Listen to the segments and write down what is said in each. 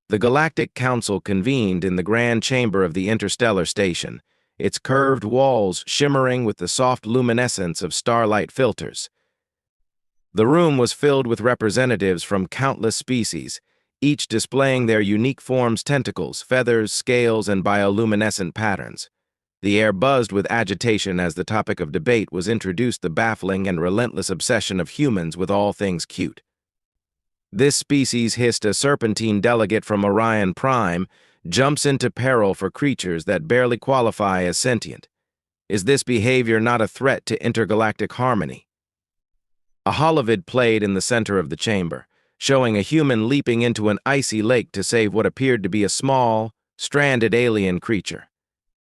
The Galactic Council convened in the grand chamber of the interstellar station, its curved walls shimmering with the soft luminescence of starlight filters. The room was filled with representatives from countless species, each displaying their unique forms, tentacles, feathers, scales, and bioluminescent patterns. The air buzzed with agitation as the topic of debate was introduced: the baffling and relentless obsession of humans with all things cute. This species, hissed a serpentine delegate from Orion Prime, jumps into peril for creatures that barely qualify as sentient. Is this behavior not a threat to intergalactic harmony? A holovid played in the center of the chamber, showing a human leaping into an icy lake to save what appeared to be a small, stranded alien creature.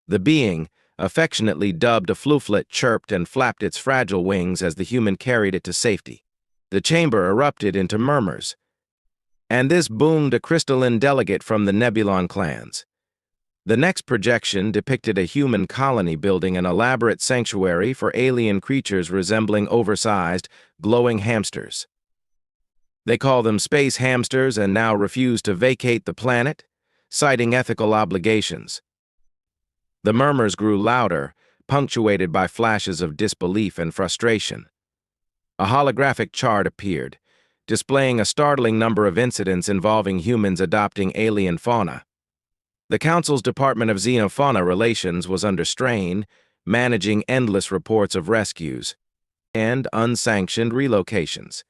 The being, affectionately dubbed a flooflet, chirped and flapped its fragile wings as the human carried it to safety. The chamber erupted into murmurs, and this boomed a crystalline delegate from the Nebulon clans. The next projection depicted a human colony building an elaborate sanctuary for alien creatures resembling oversized, glowing hamsters. They call them space hamsters and now refuse to vacate the planet, citing ethical obligations. The murmurs grew louder, punctuated by flashes of disbelief and frustration. A holographic chart appeared, displaying a startling number of incidents involving humans adopting alien fauna. The Council's Department of Xenofauna Relations was under strain, managing endless reports of rescues and unsanctioned relocations.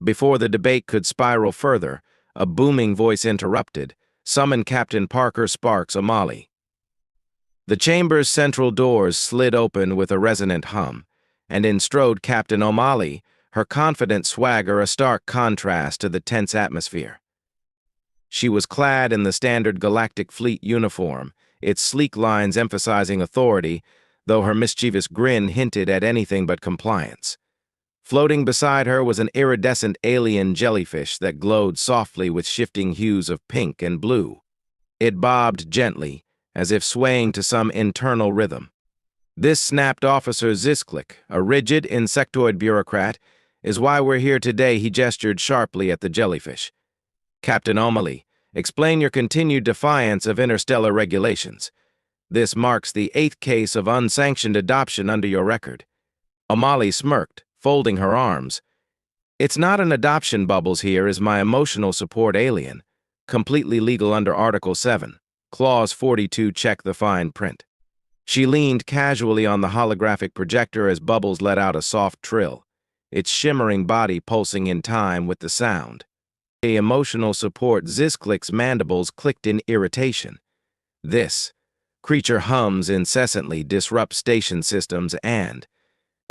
Before the debate could spiral further, a booming voice interrupted: "Summon Captain Parker Sparks Omali." The chamber's central doors slid open with a resonant hum, and in strode Captain Omali, her confident swagger a stark contrast to the tense atmosphere. She was clad in the standard Galactic Fleet uniform, its sleek lines emphasizing authority, though her mischievous grin hinted at anything but compliance. Floating beside her was an iridescent alien jellyfish that glowed softly with shifting hues of pink and blue. It bobbed gently, as if swaying to some internal rhythm. This snapped Officer Zisklik, a rigid insectoid bureaucrat, is why we're here today. He gestured sharply at the jellyfish. Captain Omali, explain your continued defiance of interstellar regulations. This marks the 8th case of unsanctioned adoption under your record. Omali smirked, folding her arms. It's not an adoption. Bubbles here is my emotional support alien, completely legal under Article 7, Clause 42. Check the fine print. She leaned casually on the holographic projector as Bubbles let out a soft trill, its shimmering body pulsing in time with the sound. A emotional support. Zisklik's mandibles clicked in irritation. This creature hums incessantly, disrupts station systems, and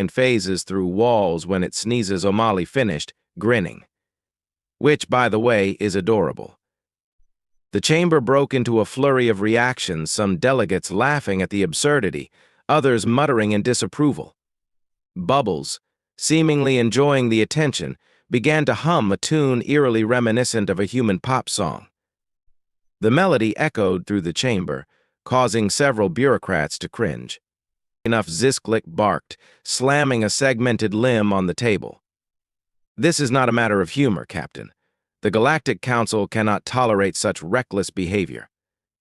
phases through walls when it sneezes. Omali finished, grinning. Which, by the way, is adorable. The chamber broke into a flurry of reactions, some delegates laughing at the absurdity, others muttering in disapproval. Bubbles, seemingly enjoying the attention, began to hum a tune eerily reminiscent of a human pop song. The melody echoed through the chamber, causing several bureaucrats to cringe. Enough, Zisklik barked, slamming a segmented limb on the table. This is not a matter of humor, Captain. The Galactic Council cannot tolerate such reckless behavior.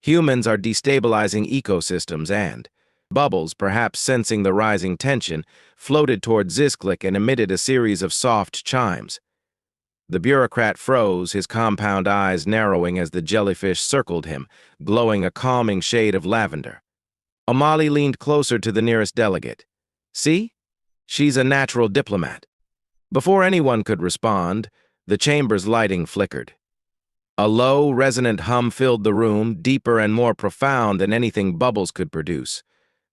Humans are destabilizing ecosystems and Bubbles, perhaps sensing the rising tension, floated toward Zisklik and emitted a series of soft chimes. The bureaucrat froze, his compound eyes narrowing as the jellyfish circled him, glowing a calming shade of lavender. Omali leaned closer to the nearest delegate. See? She's a natural diplomat. Before anyone could respond, the chamber's lighting flickered. A low, resonant hum filled the room, deeper and more profound than anything Bubbles could produce.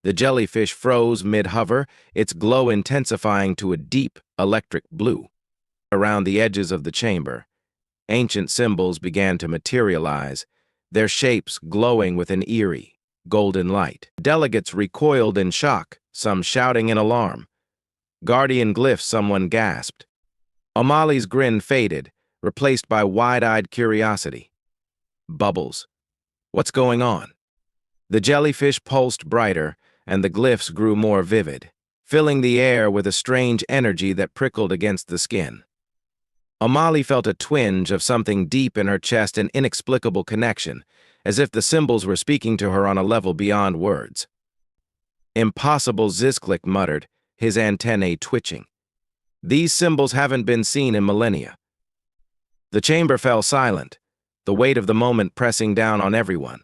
The jellyfish froze mid-hover, its glow intensifying to a deep, electric blue. Around the edges of the chamber, ancient symbols began to materialize, their shapes glowing with an eerie, golden light. Delegates recoiled in shock, some shouting in alarm. Guardian glyphs, someone gasped. Omali's grin faded, replaced by wide-eyed curiosity. Bubbles. What's going on? The jellyfish pulsed brighter, and the glyphs grew more vivid, filling the air with a strange energy that prickled against the skin. Omali felt a twinge of something deep in her chest, an inexplicable connection, as if the symbols were speaking to her on a level beyond words. Impossible, Zizklik muttered, his antennae twitching. These symbols haven't been seen in millennia. The chamber fell silent, the weight of the moment pressing down on everyone.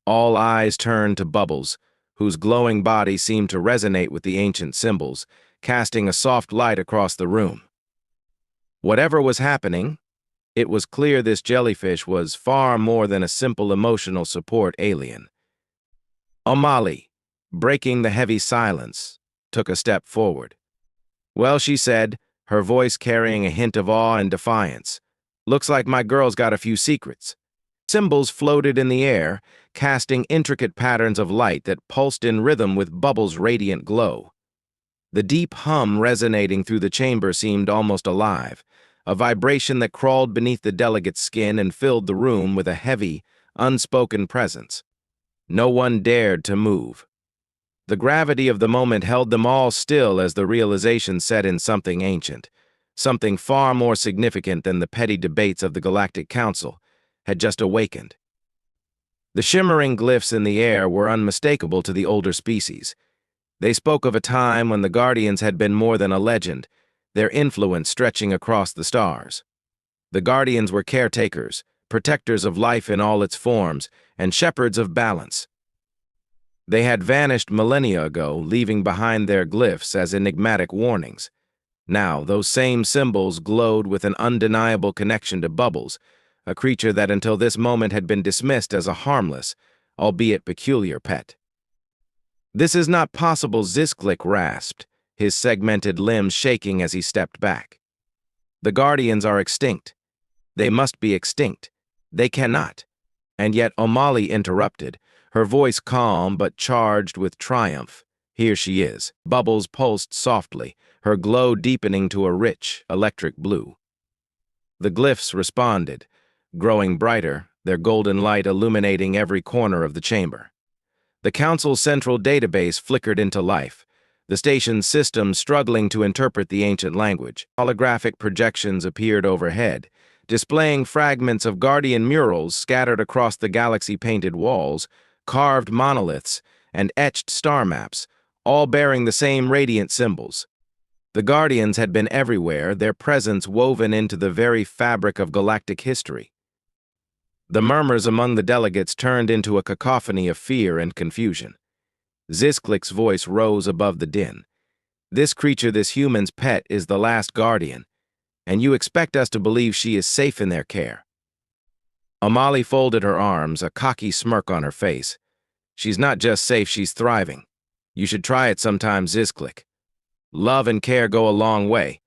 All eyes turned to Bubbles, whose glowing body seemed to resonate with the ancient symbols, casting a soft light across the room. Whatever was happening, it was clear this jellyfish was far more than a simple emotional support alien. Omali, breaking the heavy silence, took a step forward. "Well," she said, her voice carrying a hint of awe and defiance, "looks like my girl's got a few secrets." Symbols floated in the air, casting intricate patterns of light that pulsed in rhythm with Bubbles' radiant glow. The deep hum resonating through the chamber seemed almost alive, a vibration that crawled beneath the delegate's skin and filled the room with a heavy, unspoken presence. No one dared to move. The gravity of the moment held them all still as the realization set in something ancient, something far more significant than the petty debates of the Galactic Council, had just awakened. The shimmering glyphs in the air were unmistakable to the older species. They spoke of a time when the Guardians had been more than a legend, their influence stretching across the stars. The Guardians were caretakers, protectors of life in all its forms, and shepherds of balance. They had vanished millennia ago, leaving behind their glyphs as enigmatic warnings. Now, those same symbols glowed with an undeniable connection to Bubbles, a creature that until this moment had been dismissed as a harmless, albeit peculiar pet. "This is not possible," Zizklik rasped, his segmented limbs shaking as he stepped back. "The Guardians are extinct. They must be extinct. They cannot." And yet Omali interrupted, her voice calm but charged with triumph. "Here she is." Bubbles pulsed softly, her glow deepening to a rich, electric blue. The glyphs responded, growing brighter, their golden light illuminating every corner of the chamber. The Council's central database flickered into life, the station's systems struggling to interpret the ancient language. Holographic projections appeared overhead, displaying fragments of Guardian murals scattered across the galaxy-painted walls, carved monoliths, and etched star maps, all bearing the same radiant symbols. The Guardians had been everywhere, their presence woven into the very fabric of galactic history. The murmurs among the delegates turned into a cacophony of fear and confusion. Zizklik's voice rose above the din. "This creature, this human's pet, is the last Guardian, and you expect us to believe she is safe in their care." Omali folded her arms, a cocky smirk on her face. "She's not just safe, she's thriving. You should try it sometime, Zizklik. Love and care go a long way."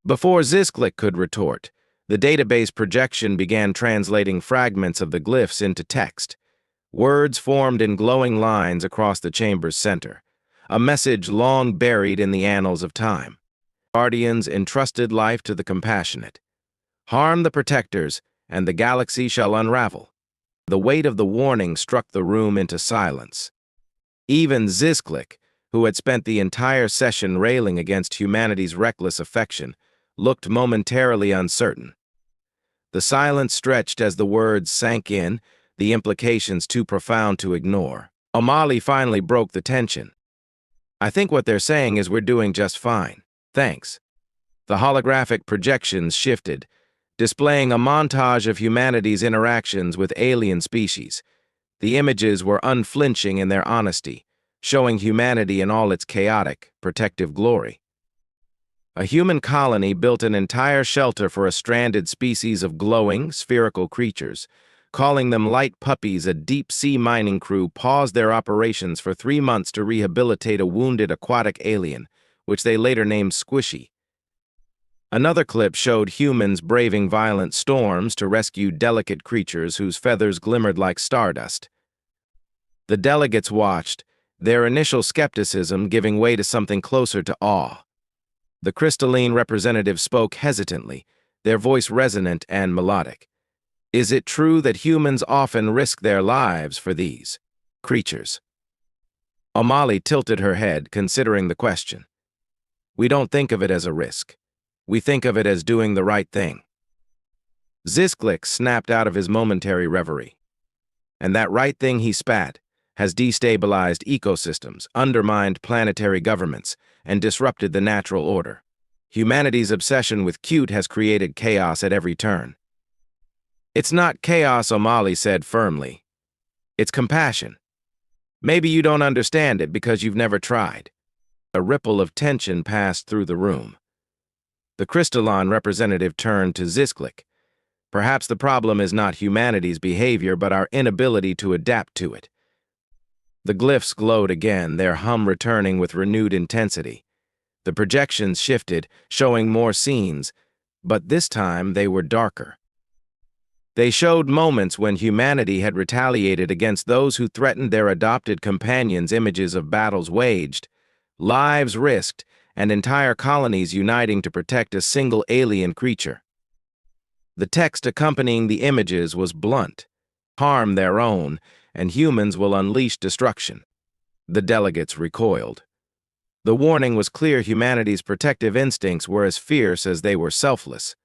Before Zizklik could retort, the database projection began translating fragments of the glyphs into text. Words formed in glowing lines across the chamber's center, a message long buried in the annals of time. Guardians entrusted life to the compassionate. Harm the protectors, and the galaxy shall unravel. The weight of the warning struck the room into silence. Even Zizklik, who had spent the entire session railing against humanity's reckless affection, looked momentarily uncertain. The silence stretched as the words sank in, the implications too profound to ignore. Omali finally broke the tension. "I think what they're saying is we're doing just fine. Thanks." The holographic projections shifted, displaying a montage of humanity's interactions with alien species. The images were unflinching in their honesty, showing humanity in all its chaotic, protective glory. A human colony built an entire shelter for a stranded species of glowing, spherical creatures. Calling them light puppies, a deep-sea mining crew paused their operations for 3 months to rehabilitate a wounded aquatic alien, which they later named Squishy. Another clip showed humans braving violent storms to rescue delicate creatures whose feathers glimmered like stardust. The delegates watched, their initial skepticism giving way to something closer to awe. The crystalline representative spoke hesitantly, their voice resonant and melodic. "Is it true that humans often risk their lives for these creatures?" Omali tilted her head, considering the question. "We don't think of it as a risk. We think of it as doing the right thing. Zizklik snapped out of his momentary reverie. And that right thing he spat has destabilized ecosystems, undermined planetary governments, and disrupted the natural order. Humanity's obsession with cute has created chaos at every turn. It's not chaos, Omali said firmly. It's compassion. Maybe you don't understand it because you've never tried. A ripple of tension passed through the room. The crystalline representative turned to Zizklik. Perhaps the problem is not humanity's behavior, but our inability to adapt to it. The glyphs glowed again, their hum returning with renewed intensity. The projections shifted, showing more scenes, but this time they were darker. They showed moments when humanity had retaliated against those who threatened their adopted companions, images of battles waged, lives risked, and entire colonies uniting to protect a single alien creature. The text accompanying the images was blunt: harm their own, and humans will unleash destruction. The delegates recoiled. The warning was clear: humanity's protective instincts were as fierce as they were selfless.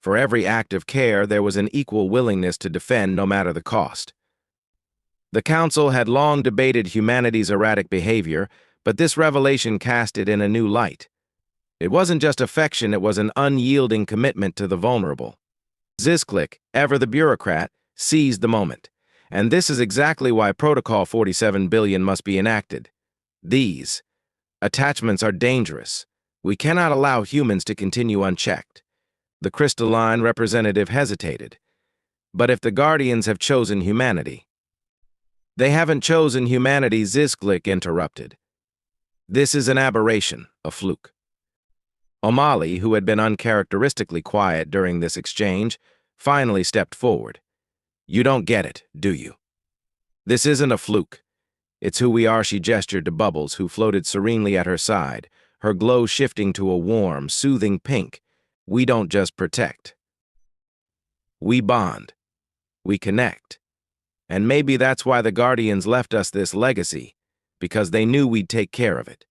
For every act of care, there was an equal willingness to defend no matter the cost. The Council had long debated humanity's erratic behavior, but this revelation cast it in a new light. It wasn't just affection, it was an unyielding commitment to the vulnerable. Zizklik, ever the bureaucrat, seized the moment. And this is exactly why Protocol 47 billion must be enacted. These attachments are dangerous. We cannot allow humans to continue unchecked. The crystalline representative hesitated. But if the Guardians have chosen humanity— They haven't chosen humanity, Zizklik interrupted. This is an aberration, a fluke. Omali, who had been uncharacteristically quiet during this exchange, finally stepped forward. You don't get it, do you? This isn't a fluke. It's who we are, she gestured to Bubbles, who floated serenely at her side, her glow shifting to a warm, soothing pink. We don't just protect. We bond. We connect. And maybe that's why the Guardians left us this legacy, because they knew we'd take care of it.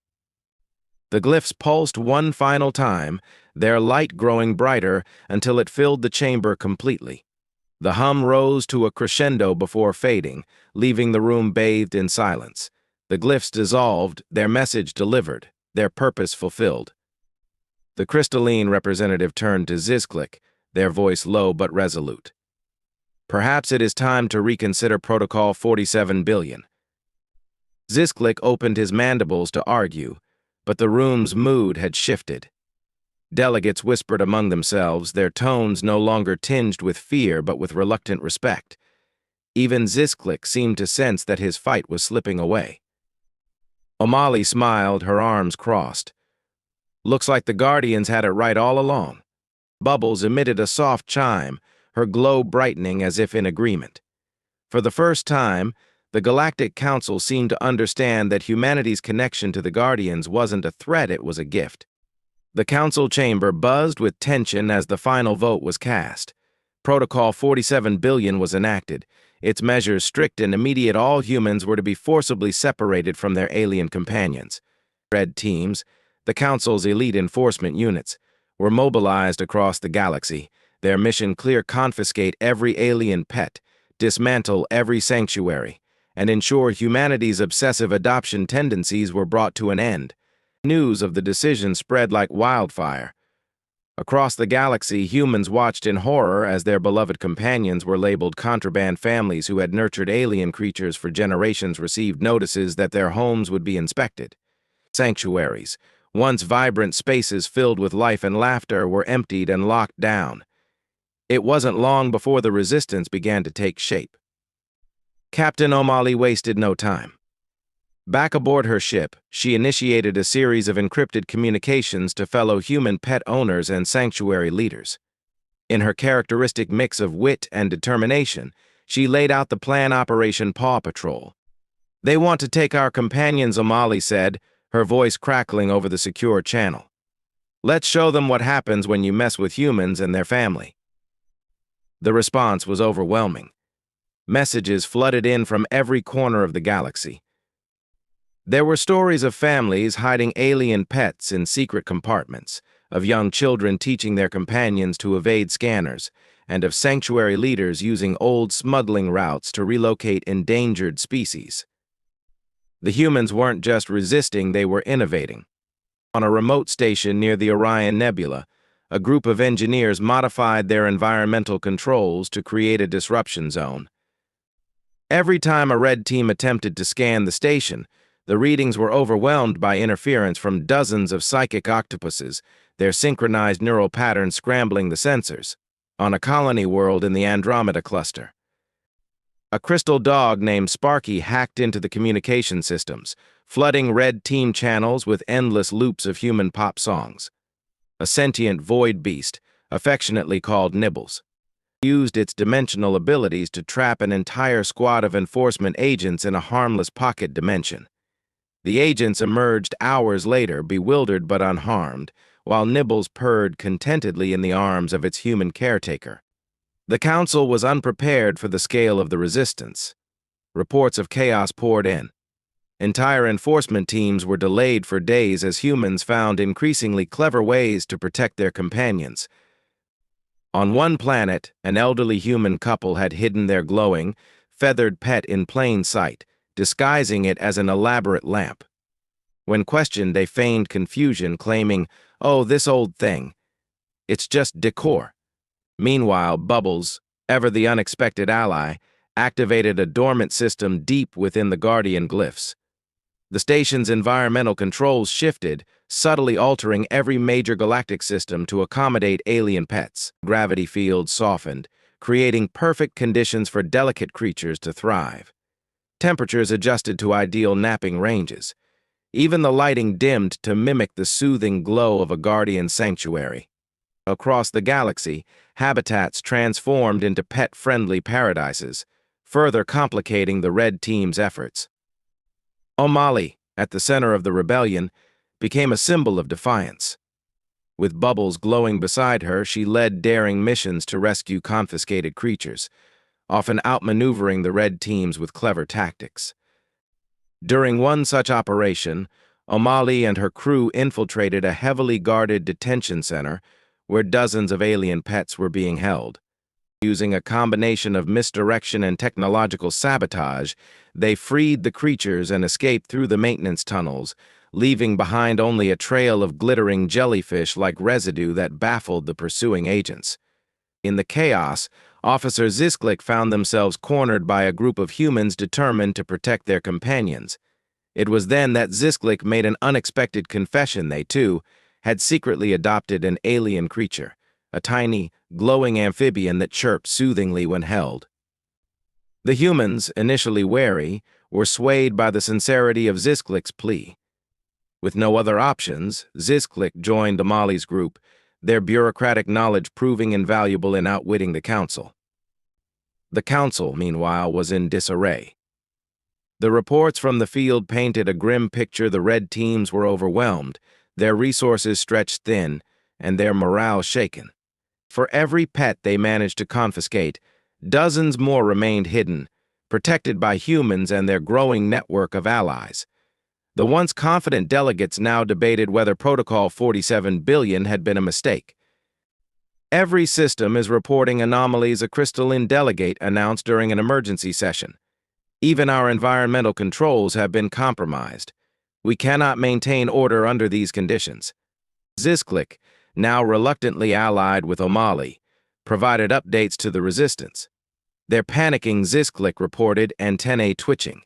The glyphs pulsed one final time, their light growing brighter until it filled the chamber completely. The hum rose to a crescendo before fading, leaving the room bathed in silence. The glyphs dissolved, their message delivered, their purpose fulfilled. The crystalline representative turned to Zizklik, their voice low but resolute. Perhaps it is time to reconsider Protocol 47 billion. Zizklik opened his mandibles to argue, but the room's mood had shifted. Delegates whispered among themselves, their tones no longer tinged with fear but with reluctant respect. Even Zizklik seemed to sense that his fight was slipping away. Omali smiled, her arms crossed. Looks like the Guardians had it right all along. Bubbles emitted a soft chime, her glow brightening as if in agreement. For the first time, the Galactic Council seemed to understand that humanity's connection to the Guardians wasn't a threat, it was a gift. The council chamber buzzed with tension as the final vote was cast. Protocol 47 billion was enacted, its measures strict and immediate. All humans were to be forcibly separated from their alien companions. Red teams, the council's elite enforcement units, were mobilized across the galaxy, their mission clear: confiscate every alien pet, dismantle every sanctuary, and ensure humanity's obsessive adoption tendencies were brought to an end. News of the decision spread like wildfire. Across the galaxy, humans watched in horror as their beloved companions were labeled contraband. Families who had nurtured alien creatures for generations received notices that their homes would be inspected. Sanctuaries, once vibrant spaces filled with life and laughter, were emptied and locked down. It wasn't long before the resistance began to take shape. Captain Omali wasted no time. Back aboard her ship, she initiated a series of encrypted communications to fellow human pet owners and sanctuary leaders. In her characteristic mix of wit and determination, she laid out the plan: Operation Paw Patrol. They want to take our companions, Omali said, her voice crackling over the secure channel. Let's show them what happens when you mess with humans and their family. The response was overwhelming. Messages flooded in from every corner of the galaxy. There were stories of families hiding alien pets in secret compartments, of young children teaching their companions to evade scanners, and of sanctuary leaders using old smuggling routes to relocate endangered species. The humans weren't just resisting, they were innovating. On a remote station near the Orion Nebula, a group of engineers modified their environmental controls to create a disruption zone. Every time a red team attempted to scan the station, the readings were overwhelmed by interference from dozens of psychic octopuses, their synchronized neural patterns scrambling the sensors. On a colony world in the Andromeda cluster, a crystal dog named Sparky hacked into the communication systems, flooding red team channels with endless loops of human pop songs. A sentient void beast, affectionately called Nibbles, used its dimensional abilities to trap an entire squad of enforcement agents in a harmless pocket dimension. The agents emerged hours later, bewildered but unharmed, while Nibbles purred contentedly in the arms of its human caretaker. The Council was unprepared for the scale of the resistance. Reports of chaos poured in. Entire enforcement teams were delayed for days as humans found increasingly clever ways to protect their companions. On one planet, an elderly human couple had hidden their glowing, feathered pet in plain sight, disguising it as an elaborate lamp. When questioned, they feigned confusion, claiming, "Oh, this old thing. It's just decor." Meanwhile, Bubbles, ever the unexpected ally, activated a dormant system deep within the Guardian glyphs. The station's environmental controls shifted, subtly altering every major galactic system to accommodate alien pets. Gravity fields softened, creating perfect conditions for delicate creatures to thrive. Temperatures adjusted to ideal napping ranges. Even the lighting dimmed to mimic the soothing glow of a guardian sanctuary. Across the galaxy, habitats transformed into pet-friendly paradises, further complicating the Red Team's efforts. Omali, at the center of the rebellion, became a symbol of defiance. With Bubbles glowing beside her, she led daring missions to rescue confiscated creatures, often outmaneuvering the Red Teams with clever tactics. During one such operation, Omali and her crew infiltrated a heavily guarded detention center where dozens of alien pets were being held. Using a combination of misdirection and technological sabotage, they freed the creatures and escaped through the maintenance tunnels, leaving behind only a trail of glittering jellyfish-like residue that baffled the pursuing agents. In the chaos, Officer Zisklik found themselves cornered by a group of humans determined to protect their companions. It was then that Zisklik made an unexpected confession. They, too, had secretly adopted an alien creature, a tiny, glowing amphibian that chirped soothingly when held. The humans, initially wary, were swayed by the sincerity of Zisklik's plea. With no other options, Zisklik joined Omali's group, their bureaucratic knowledge proving invaluable in outwitting the Council. The Council, meanwhile, was in disarray. The reports from the field painted a grim picture. The Red Teams were overwhelmed, their resources stretched thin, and their morale shaken. For every pet they managed to confiscate, dozens more remained hidden, protected by humans and their growing network of allies. The once confident delegates now debated whether Protocol 47 billion had been a mistake. "Every system is reporting anomalies," a crystalline delegate announced during an emergency session. "Even our environmental controls have been compromised. We cannot maintain order under these conditions." Zisklik, now reluctantly allied with Omali, provided updates to the resistance. "They're panicking," Zisklik reported, antennae twitching.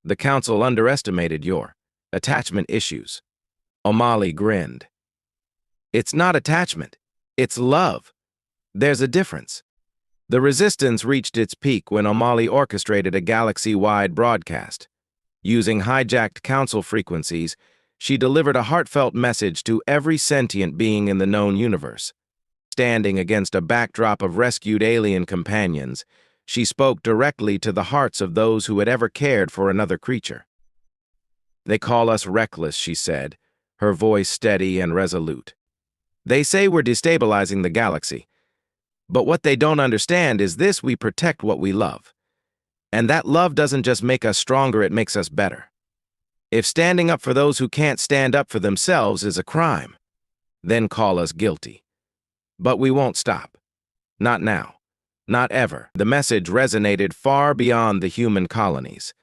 "The Council underestimated your attachment issues." Omali grinned. "It's not attachment, it's love. There's a difference." The resistance reached its peak when Omali orchestrated a galaxy-wide broadcast. Using hijacked Council frequencies, she delivered a heartfelt message to every sentient being in the known universe. Standing against a backdrop of rescued alien companions, she spoke directly to the hearts of those who had ever cared for another creature. "They call us reckless," she said, her voice steady and resolute. "They say we're destabilizing the galaxy. But what they don't understand is this: we protect what we love. And that love doesn't just make us stronger, it makes us better. If standing up for those who can't stand up for themselves is a crime, then call us guilty. But we won't stop. Not now. Not ever. The message resonated far beyond the human colonies.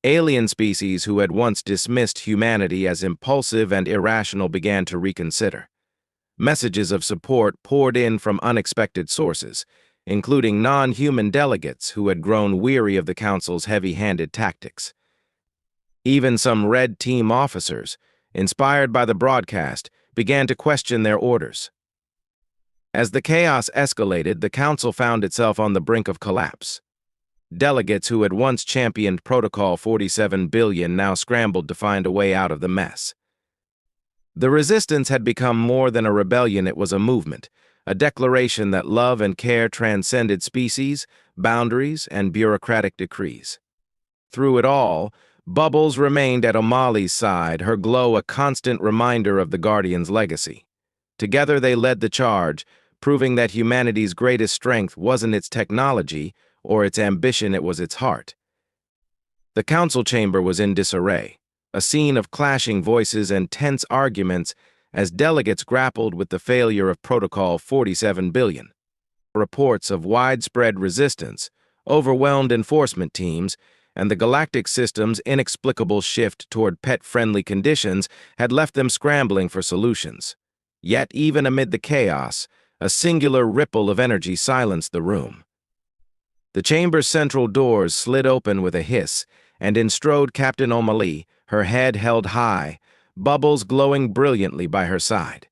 Alien species who had once dismissed humanity as impulsive and irrational began to reconsider. Messages of support poured in from unexpected sources, including non-human delegates who had grown weary of the Council's heavy-handed tactics. Even some Red Team officers, inspired by the broadcast, began to question their orders. As the chaos escalated, the Council found itself on the brink of collapse. Delegates who had once championed Protocol 47 billion now scrambled to find a way out of the mess. The resistance had become more than a rebellion, it was a movement, a declaration that love and care transcended species, boundaries, and bureaucratic decrees. Through it all, Bubbles remained at Omali's side, her glow a constant reminder of the Guardian's legacy. Together they led the charge, proving that humanity's greatest strength wasn't its technology or its ambition, it was its heart. The council chamber was in disarray, a scene of clashing voices and tense arguments as delegates grappled with the failure of Protocol 47 billion. Reports of widespread resistance, overwhelmed enforcement teams, and the galactic system's inexplicable shift toward pet-friendly conditions had left them scrambling for solutions. Yet, even amid the chaos, a singular ripple of energy silenced the room. The chamber's central doors slid open with a hiss, and in strode Captain Omali, her head held high, Bubbles glowing brilliantly by her side.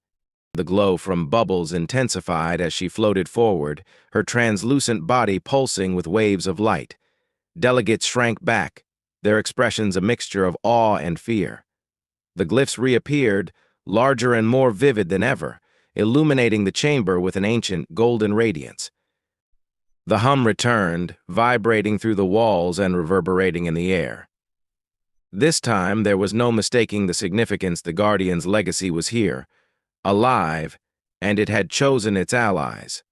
The glow from Bubbles intensified as she floated forward, her translucent body pulsing with waves of light. Delegates shrank back, their expressions a mixture of awe and fear. The glyphs reappeared, larger and more vivid than ever, illuminating the chamber with an ancient golden radiance. The hum returned, vibrating through the walls and reverberating in the air. This time, there was no mistaking the significance. The Guardian's legacy was here, alive, and it had chosen its allies.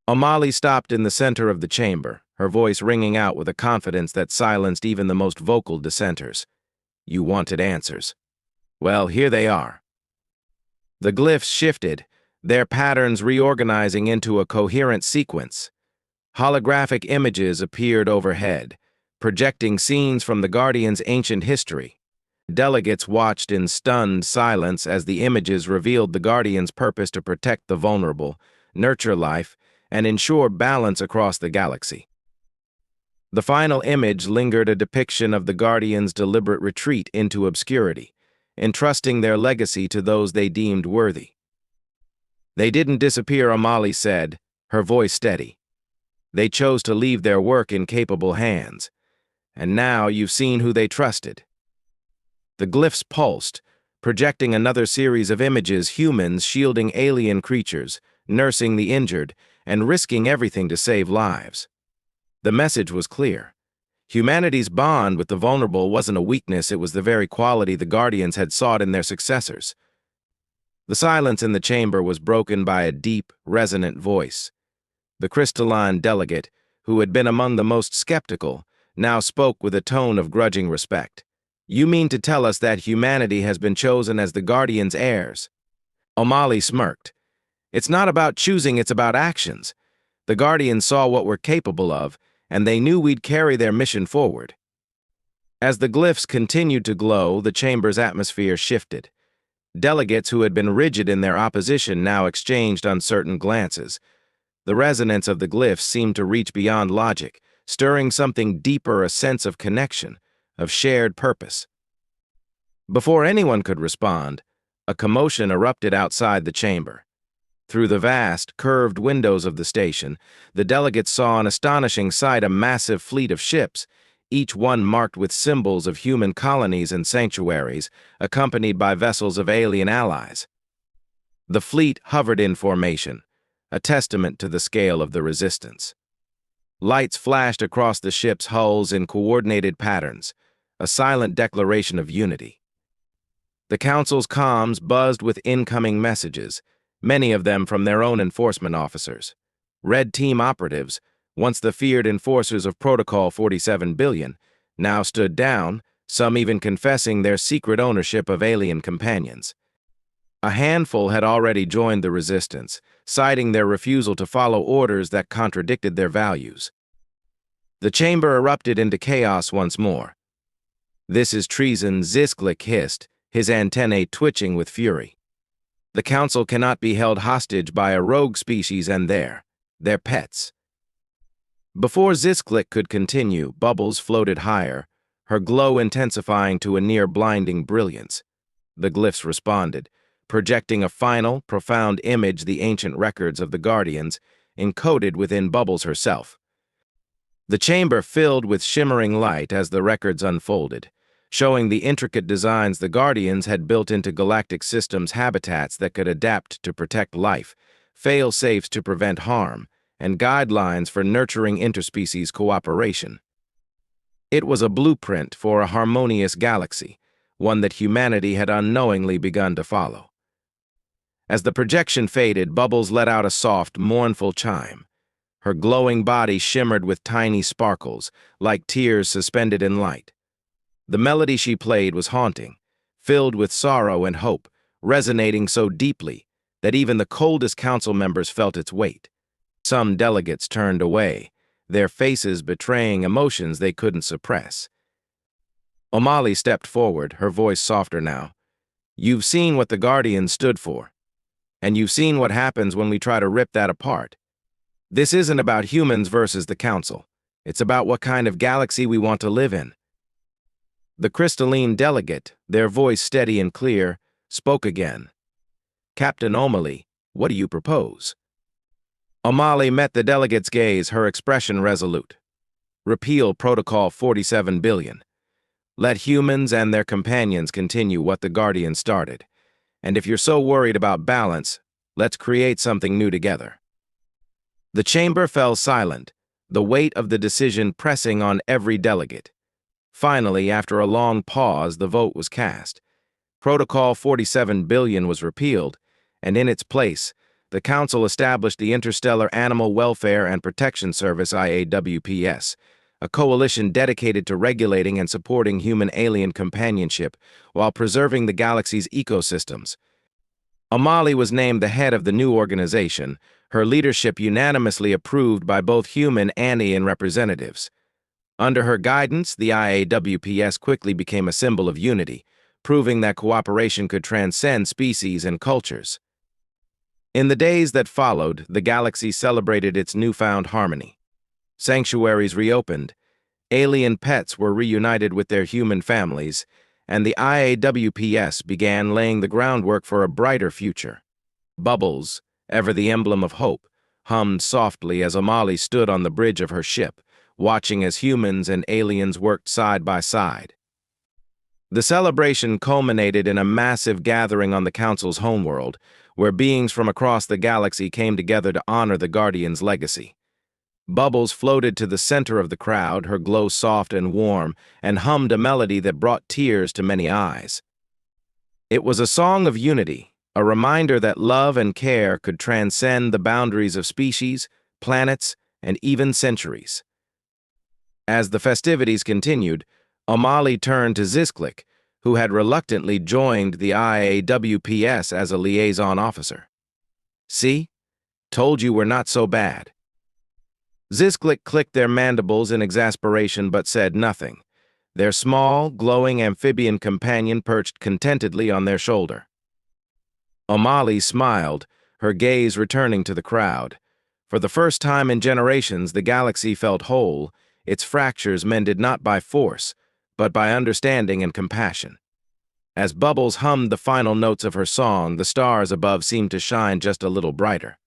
Omali stopped in the center of the chamber, her voice ringing out with a confidence that silenced even the most vocal dissenters. You wanted answers. Well, here they are. The glyphs shifted, their patterns reorganizing into a coherent sequence. Holographic images appeared overhead, projecting scenes from the Guardian's ancient history. Delegates watched in stunned silence as the images revealed the Guardian's purpose to protect the vulnerable, nurture life, and ensure balance across the galaxy. The final image lingered, a depiction of the Guardian's deliberate retreat into obscurity, entrusting their legacy to those they deemed worthy. They didn't disappear, Omali said, her voice steady. They chose to leave their work in capable hands, and now you've seen who they trusted. The glyphs pulsed, projecting another series of images, humans shielding alien creatures, nursing the injured, and risking everything to save lives. The message was clear. Humanity's bond with the vulnerable wasn't a weakness, it was the very quality the Guardians had sought in their successors. The silence in the chamber was broken by a deep, resonant voice. The crystalline delegate, who had been among the most skeptical, now spoke with a tone of grudging respect. You mean to tell us that humanity has been chosen as the Guardian's heirs? Omali smirked. It's not about choosing, it's about actions. The Guardians saw what we're capable of, and they knew we'd carry their mission forward. As the glyphs continued to glow, the chamber's atmosphere shifted. Delegates who had been rigid in their opposition now exchanged uncertain glances. The resonance of the glyphs seemed to reach beyond logic, stirring something deeper, a sense of connection, of shared purpose. Before anyone could respond, a commotion erupted outside the chamber. Through the vast, curved windows of the station, the delegates saw an astonishing sight: a massive fleet of ships, each one marked with symbols of human colonies and sanctuaries, accompanied by vessels of alien allies. The fleet hovered in formation, a testament to the scale of the resistance. Lights flashed across the ships' hulls in coordinated patterns, a silent declaration of unity. The Council's comms buzzed with incoming messages, many of them from their own enforcement officers. Red Team operatives, once the feared enforcers of Protocol 47 billion, now stood down, some even confessing their secret ownership of alien companions. A handful had already joined the resistance, citing their refusal to follow orders that contradicted their values. The chamber erupted into chaos once more. "This is treason," Zisklik hissed, his antennae twitching with fury. "The council cannot be held hostage by a rogue species and their pets." Before Zisklik could continue, Bubbles floated higher, her glow intensifying to a near-blinding brilliance. The glyphs responded, projecting a final, profound image, the ancient records of the Guardians, encoded within Bubbles herself. The chamber filled with shimmering light as the records unfolded, showing the intricate designs the Guardians had built into galactic systems, habitats that could adapt to protect life, fail-safes to prevent harm, and guidelines for nurturing interspecies cooperation. It was a blueprint for a harmonious galaxy, one that humanity had unknowingly begun to follow. As the projection faded, Bubbles let out a soft, mournful chime. Her glowing body shimmered with tiny sparkles, like tears suspended in light. The melody she played was haunting, filled with sorrow and hope, resonating so deeply that even the coldest council members felt its weight. Some delegates turned away, their faces betraying emotions they couldn't suppress. Omali stepped forward, her voice softer now. "You've seen what the Guardians stood for, and you've seen what happens when we try to rip that apart. This isn't about humans versus the Council. It's about what kind of galaxy we want to live in." The crystalline delegate, their voice steady and clear, spoke again. "Captain Omali, what do you propose?" Omali met the delegate's gaze, her expression resolute. "Repeal Protocol 47 billion. Let humans and their companions continue what the Guardians started. And if you're so worried about balance, let's create something new together." The chamber fell silent, the weight of the decision pressing on every delegate. Finally, after a long pause, the vote was cast. Protocol 47 billion was repealed, and in its place, the Council established the Interstellar Animal Welfare and Protection Service IAWPS, a coalition dedicated to regulating and supporting human-alien companionship while preserving the galaxy's ecosystems. Omali was named the head of the new organization, her leadership unanimously approved by both human and alien representatives. Under her guidance, the IAWPS quickly became a symbol of unity, proving that cooperation could transcend species and cultures. In the days that followed, the galaxy celebrated its newfound harmony. Sanctuaries reopened, alien pets were reunited with their human families, and the IAWPS began laying the groundwork for a brighter future. Bubbles, ever the emblem of hope, hummed softly as Omali stood on the bridge of her ship, watching as humans and aliens worked side by side. The celebration culminated in a massive gathering on the Council's homeworld, where beings from across the galaxy came together to honor the Guardian's legacy. Bubbles floated to the center of the crowd, her glow soft and warm, and hummed a melody that brought tears to many eyes. It was a song of unity, a reminder that love and care could transcend the boundaries of species, planets, and even centuries. As the festivities continued, Omali turned to Zisklik, who had reluctantly joined the IAWPS as a liaison officer. "See? Told you we're not so bad." Zisklik clicked their mandibles in exasperation but said nothing. Their small, glowing amphibian companion perched contentedly on their shoulder. Omali smiled, her gaze returning to the crowd. For the first time in generations, the galaxy felt whole, its fractures mended not by force, but by understanding and compassion. As Bubbles hummed the final notes of her song, the stars above seemed to shine just a little brighter.